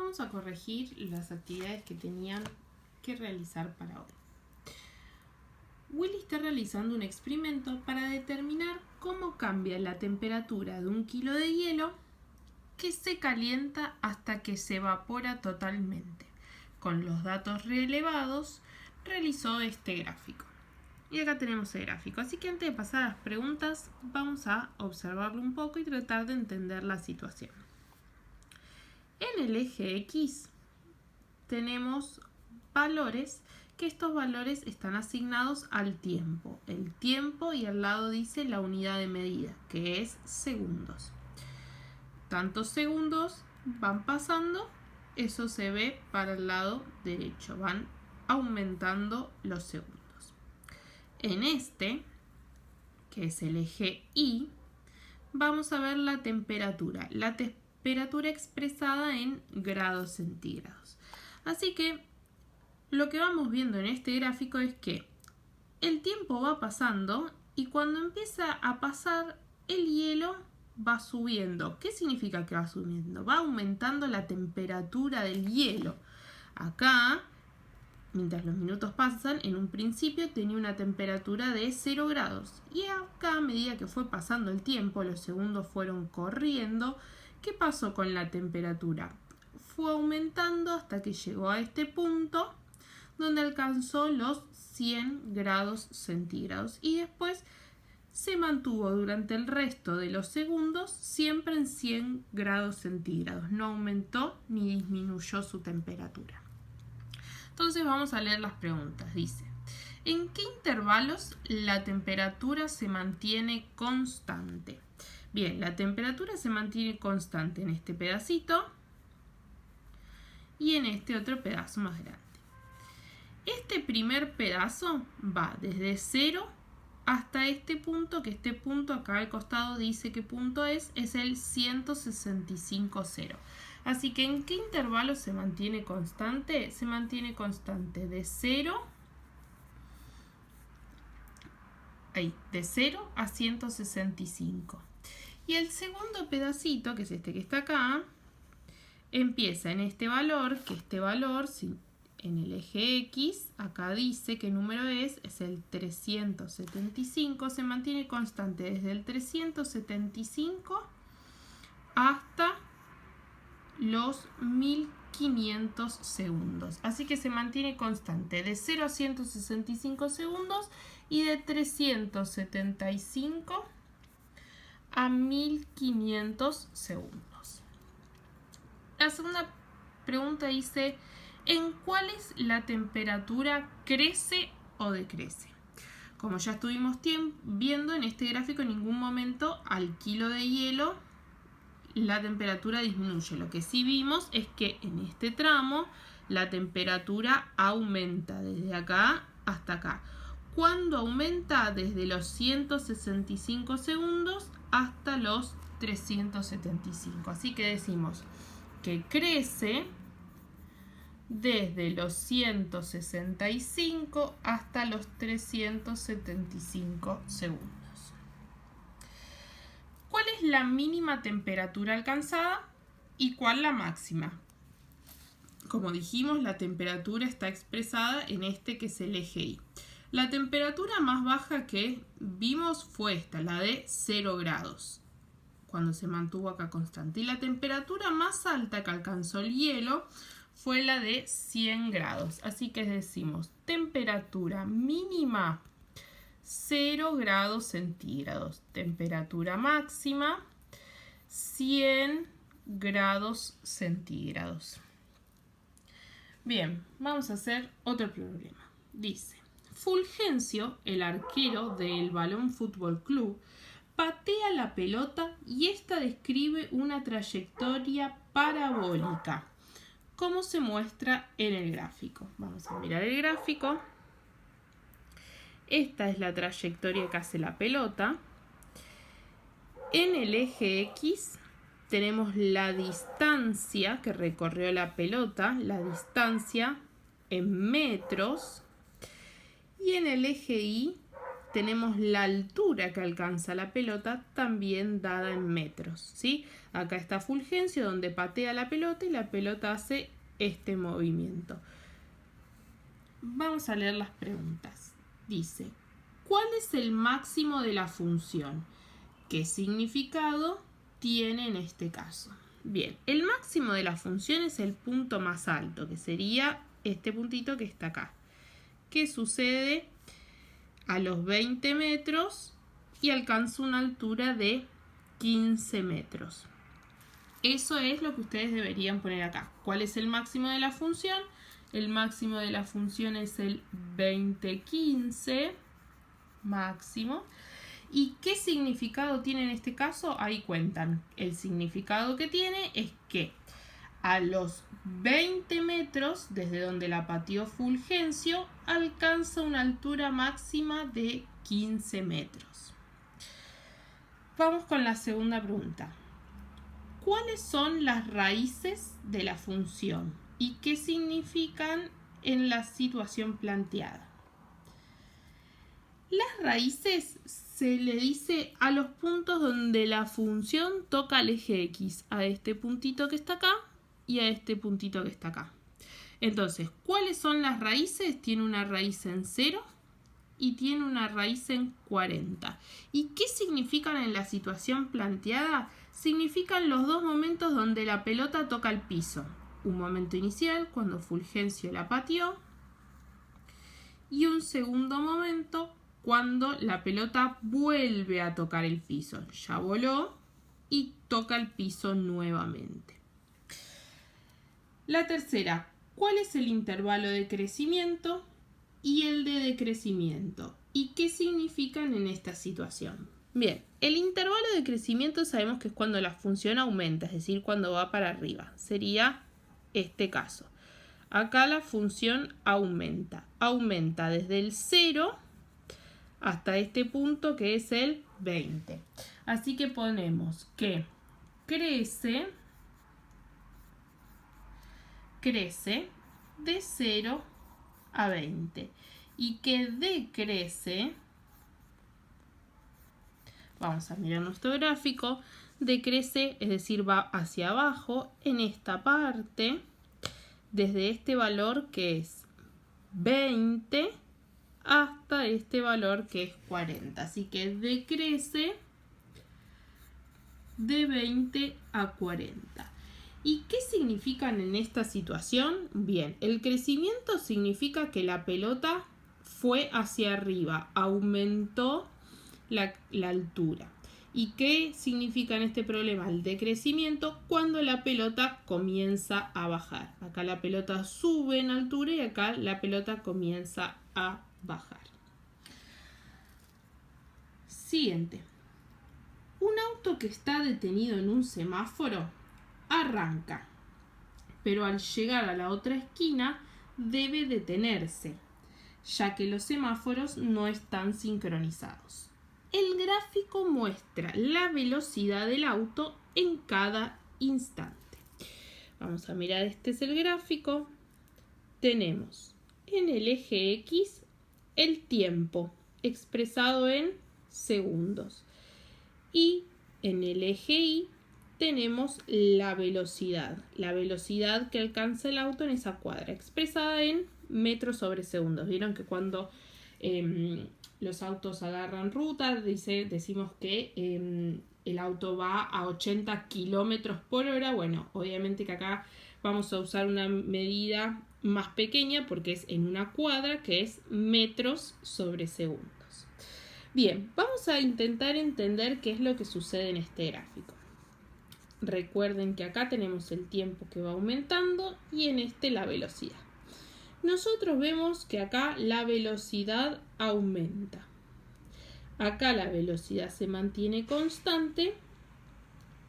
vamos a corregir las actividades que tenían que realizar para hoy. Willy está realizando un experimento para determinar cómo cambia la temperatura de 1 kilo de hielo que se calienta hasta que se evapora totalmente. Con los datos relevados, realizó este gráfico. Y acá tenemos el gráfico. Así que antes de pasar a las preguntas, vamos a observarlo un poco y tratar de entender la situación. En el eje X tenemos valores, que estos valores están asignados al tiempo. El tiempo y al lado dice la unidad de medida, que es segundos. Tantos segundos van pasando, eso se ve para el lado derecho, van aumentando los segundos. En este, que es el eje Y, vamos a ver la temperatura expresada en grados centígrados. Así que lo que vamos viendo en este gráfico es que el tiempo va pasando y cuando empieza a pasar el hielo va subiendo. ¿Qué significa que va subiendo? Va aumentando la temperatura del hielo. Acá, mientras los minutos pasan, en un principio tenía una temperatura de 0 grados. Y acá, a medida que fue pasando el tiempo, los segundos fueron corriendo. ¿Qué pasó con la temperatura? Fue aumentando hasta que llegó a este punto donde alcanzó los 100 grados centígrados. Y después se mantuvo durante el resto de los segundos siempre en 100 grados centígrados. No aumentó ni disminuyó su temperatura. Entonces vamos a leer las preguntas. Dice, ¿en qué intervalos la temperatura se mantiene constante? Bien, la temperatura se mantiene constante en este pedacito y en este otro pedazo más grande. Este primer pedazo va desde 0 hasta este punto, que este punto acá al costado dice qué punto es el 165,0. Así que ¿en qué intervalo se mantiene constante? Se mantiene constante de 0 a 165. Y el segundo pedacito, que es este que está acá, empieza en este valor, que este valor, en el eje X, acá dice qué número es el 375, se mantiene constante desde el 375 hasta los 1500 segundos. Así que se mantiene constante de 0 a 165 segundos y de 375 a 1500 segundos. La segunda pregunta dice, ¿en cuáles la temperatura crece o decrece? Como ya estuvimos viendo en este gráfico, en ningún momento al kilo de hielo la temperatura disminuye. Lo que sí vimos es que en este tramo la temperatura aumenta desde acá hasta acá. ¿Cuándo aumenta? Desde los 165 segundos hasta los 375. Así que decimos que crece desde los 165 hasta los 375 segundos. ¿Cuál es la mínima temperatura alcanzada y cuál la máxima? Como dijimos, la temperatura está expresada en este que es el eje Y. La temperatura más baja que vimos fue esta, la de 0 grados, cuando se mantuvo acá constante. Y la temperatura más alta que alcanzó el hielo fue la de 100 grados. Así que decimos temperatura mínima 0 grados centígrados. Temperatura máxima 100 grados centígrados. Bien, vamos a hacer otro problema. Dice, Fulgencio, el arquero del Balón Fútbol Club, patea la pelota y esta describe una trayectoria parabólica. ¿Cómo se muestra en el gráfico? Vamos a mirar el gráfico. Esta es la trayectoria que hace la pelota. En el eje X tenemos la distancia que recorrió la pelota, la distancia en metros. Y en el eje Y tenemos la altura que alcanza la pelota también dada en metros, ¿sí? Acá está Fulgencio donde patea la pelota y la pelota hace este movimiento. Vamos a leer las preguntas. Dice, ¿cuál es el máximo de la función? ¿Qué significado tiene en este caso? Bien, el máximo de la función es el punto más alto, que sería este puntito que está acá, que sucede a los 20 metros y alcanza una altura de 15 metros. Eso es lo que ustedes deberían poner acá. ¿Cuál es el máximo de la función? El máximo de la función es el 2015 máximo. ¿Y qué significado tiene en este caso? Ahí cuentan. El significado que tiene es que a los 20 metros, desde donde la pateó Fulgencio, alcanza una altura máxima de 15 metros. Vamos con la segunda pregunta. ¿Cuáles son las raíces de la función y qué significan en la situación planteada? Las raíces se le dice a los puntos donde la función toca el eje X, a este puntito que está acá y a este puntito que está acá. Entonces, ¿cuáles son las raíces? Tiene una raíz en 0 y tiene una raíz en 40. ¿Y qué significan en la situación planteada? Significan los dos momentos donde la pelota toca el piso. Un momento inicial, cuando Fulgencio la pateó, y un segundo momento, cuando la pelota vuelve a tocar el piso. Ya voló y toca el piso nuevamente. La tercera, ¿cuál es el intervalo de crecimiento y el de decrecimiento? ¿Y qué significan en esta situación? Bien, el intervalo de crecimiento sabemos que es cuando la función aumenta, es decir, cuando va para arriba. Sería este caso. Acá la función aumenta. Aumenta desde el 0 hasta este punto que es el 20. Así que ponemos que crece de 0 a 20 y que decrece, vamos a mirar nuestro gráfico, decrece, es decir, va hacia abajo en esta parte desde este valor que es 20 hasta este valor que es 40. Así que decrece de 20 a 40. ¿Y qué significan en esta situación? Bien, el crecimiento significa que la pelota fue hacia arriba, aumentó la altura. ¿Y qué significa en este problema el decrecimiento? Cuando la pelota comienza a bajar. Acá la pelota sube en altura y acá la pelota comienza a bajar. Siguiente. Un auto que está detenido en un semáforo arranca, pero al llegar a la otra esquina debe detenerse, ya que los semáforos no están sincronizados. El gráfico muestra la velocidad del auto en cada instante. Vamos a mirar, este es el gráfico. Tenemos en el eje X el tiempo expresado en segundos y en el eje Y tenemos la velocidad que alcanza el auto en esa cuadra, expresada en metros sobre segundos. Vieron que cuando los autos agarran ruta, decimos que el auto va a 80 kilómetros por hora. Bueno, obviamente que acá vamos a usar una medida más pequeña porque es en una cuadra, que es metros sobre segundos. Bien, vamos a intentar entender qué es lo que sucede en este gráfico. Recuerden que acá tenemos el tiempo que va aumentando y en este la velocidad. Nosotros vemos que acá la velocidad aumenta. Acá la velocidad se mantiene constante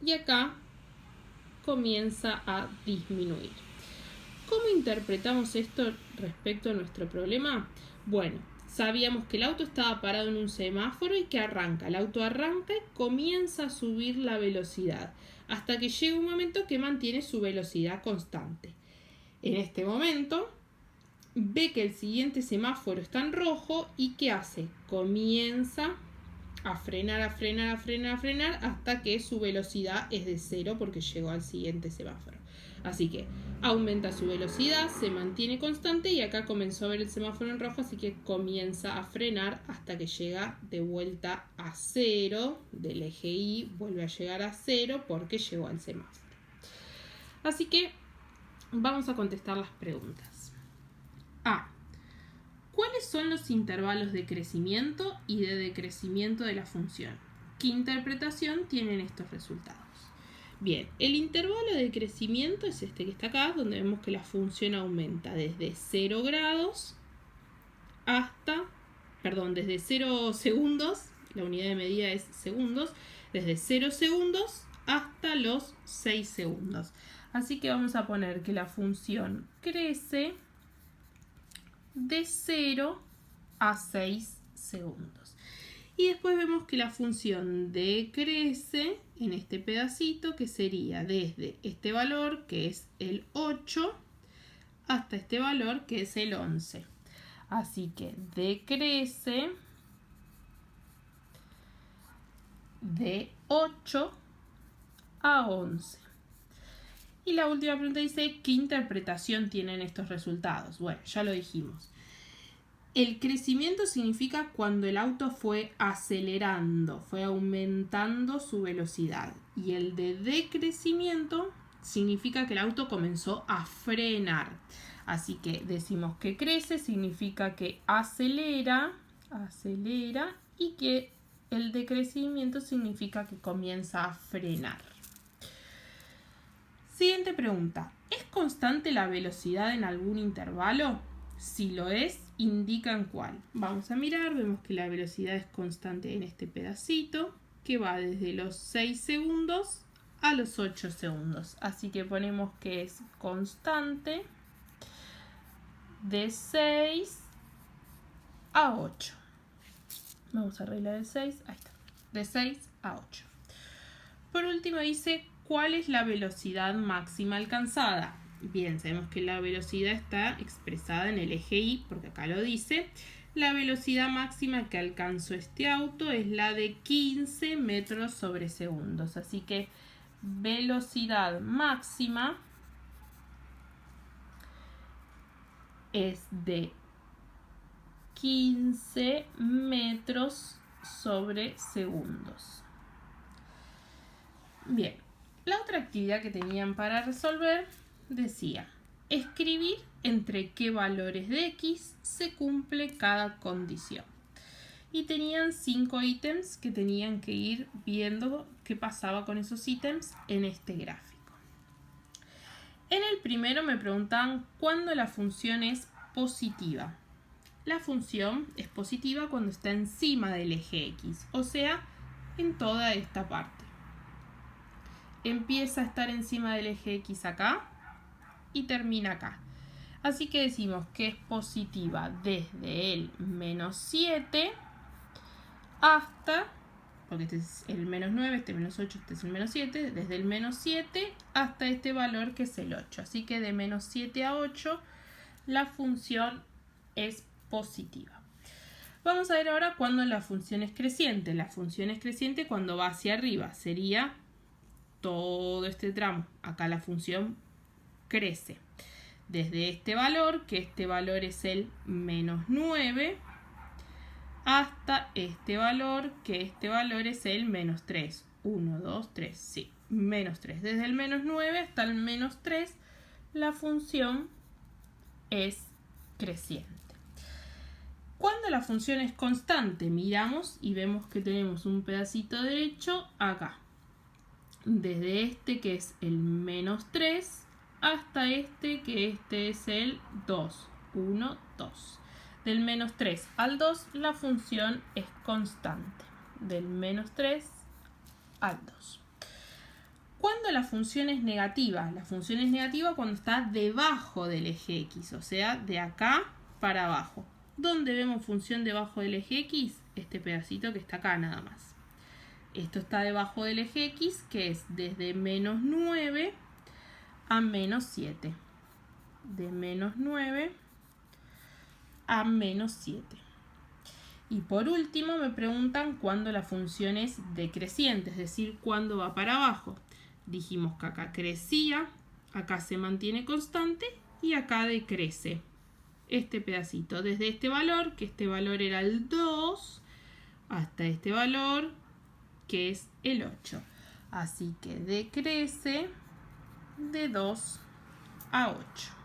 y acá comienza a disminuir. ¿Cómo interpretamos esto respecto a nuestro problema? Bueno, sabíamos que el auto estaba parado en un semáforo y que arranca. El auto arranca y comienza a subir la velocidad hasta que llega un momento que mantiene su velocidad constante. En este momento ve que el siguiente semáforo está en rojo y ¿qué hace? Comienza a frenar, a frenar, a frenar, a frenar hasta que su velocidad es de 0 porque llegó al siguiente semáforo. Así que aumenta su velocidad, se mantiene constante y acá comenzó a ver el semáforo en rojo, así que comienza a frenar hasta que llega de vuelta a 0 del eje Y, vuelve a llegar a 0 porque llegó al semáforo. Así que vamos a contestar las preguntas. A. ¿Cuáles son los intervalos de crecimiento y de decrecimiento de la función? ¿Qué interpretación tienen estos resultados? Bien, el intervalo de crecimiento es este que está acá, donde vemos que la función aumenta desde 0 grados hasta, desde 0 segundos, la unidad de medida es segundos, desde 0 segundos hasta los 6 segundos. Así que vamos a poner que la función crece de 0 a 6 segundos. Y después vemos que la función decrece en este pedacito, que sería desde este valor, que es el 8, hasta este valor, que es el 11. Así que decrece de 8 a 11. Y la última pregunta dice, ¿qué interpretación tienen estos resultados? Bueno, ya lo dijimos. El crecimiento significa cuando el auto fue acelerando, fue aumentando su velocidad. Y el de decrecimiento significa que el auto comenzó a frenar. Así que decimos que crece, significa que acelera, y que el decrecimiento significa que comienza a frenar. Siguiente pregunta. ¿Es constante la velocidad en algún intervalo? Si lo es, indican cuál. Vamos a mirar, vemos que la velocidad es constante en este pedacito, que va desde los 6 segundos a los 8 segundos. Así que ponemos que es constante de 6 a 8. Vamos a arreglar el 6, ahí está, de 6 a 8. Por último dice, ¿cuál es la velocidad máxima alcanzada? Bien, sabemos que la velocidad está expresada en el eje Y, porque acá lo dice. La velocidad máxima que alcanzó este auto es la de 15 metros sobre segundos. Así que velocidad máxima es de 15 metros sobre segundos. Bien, la otra actividad que tenían para resolver decía, escribir entre qué valores de X se cumple cada condición. Y tenían 5 ítems que tenían que ir viendo qué pasaba con esos ítems en este gráfico. En el primero me preguntaban cuándo la función es positiva. La función es positiva cuando está encima del eje X, o sea, en toda esta parte. Empieza a estar encima del eje X acá y termina acá. Así que decimos que es positiva desde el menos 7 hasta, porque este es el menos 9, este menos 8, este es el menos 7, desde el menos 7 hasta este valor que es el 8. Así que de menos 7 a 8 la función es positiva. Vamos a ver ahora cuándo la función es creciente. La función es creciente cuando va hacia arriba. Sería todo este tramo. Acá la función crece desde este valor, que este valor es el menos 9, hasta este valor, que este valor es el menos 3. 1, 2, 3, sí, menos 3. Desde el menos 9 hasta el menos 3, la función es creciente. Cuando la función es constante, miramos y vemos que tenemos un pedacito derecho acá. Desde este, que es el menos 3, hasta este, que este es el 2. 1, 2. Del menos 3 al 2, la función es constante. Del menos 3 al 2. ¿Cuándo la función es negativa? La función es negativa cuando está debajo del eje X, o sea, de acá para abajo. ¿Dónde vemos función debajo del eje X? Este pedacito que está acá nada más. Esto está debajo del eje X, que es desde menos 9 a menos 7. De menos 9 a menos 7. Y por último me preguntan cuándo la función es decreciente, es decir, cuándo va para abajo. Dijimos que acá crecía, acá se mantiene constante y acá decrece. Este pedacito, desde este valor, que este valor era el 2, hasta este valor, que es el 8. Así que decrece de 2 a 8.